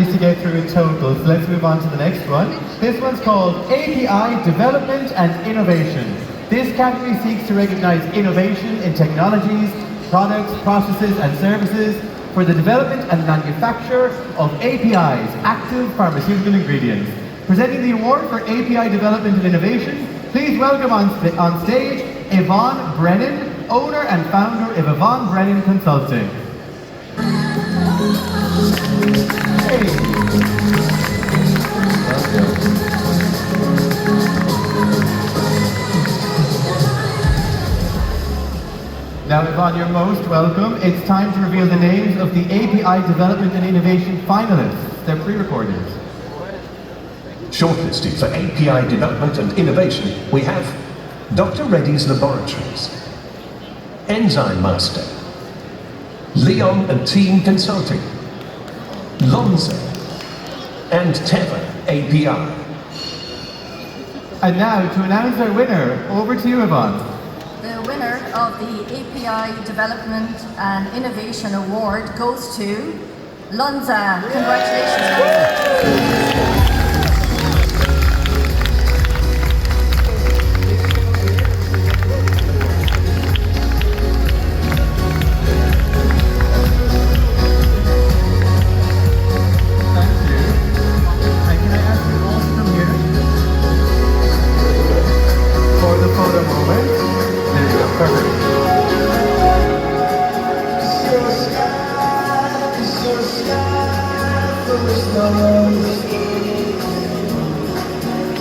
categories to get through in total, so let's move on to the next one. This one's called API Development and Innovation. This category seeks to recognize innovation in technologies, products, processes and services for the development and manufacture of APIs, active pharmaceutical ingredients. Presenting the award for API Development and Innovation, please welcome on stage Yvonne Brennan, owner and founder of Yvonne Brennan Consulting. Hey. Now Yvonne, you're most welcome. It's time to reveal the names of the API Development and Innovation finalists. They're pre-recorded. Shortlisted for API Development and Innovation, we have Dr. Reddy's Laboratories, Enzyme Master, Leon and Team Consulting, Lonza, and Sever API. And now, to announce our winner, over to you, Yvonne. The winner of the API Development and Innovation Award goes to Lonza. Congratulations.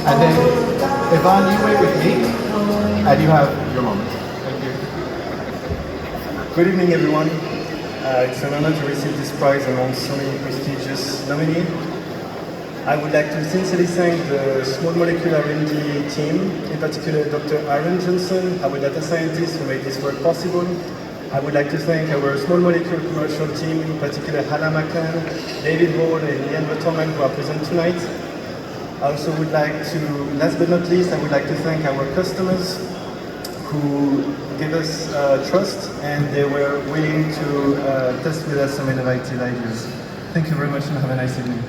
And then, Yvonne, you wait with me, and you have your moment. Thank you. Good evening, everyone. It's an honor to receive this prize among so many prestigious nominees. I would like to sincerely thank the small molecule R&D team, in particular Dr. Aaron Johnson, our data scientist who made this work possible. I would like to thank our small molecule commercial team, in particular Hannah McCann, David Hall, and Ian Butterman, who are present tonight. I also would like to, last but not least, I would like to thank our customers who gave us trust and they were willing to test with us some innovative ideas. Thank you very much and have a nice evening.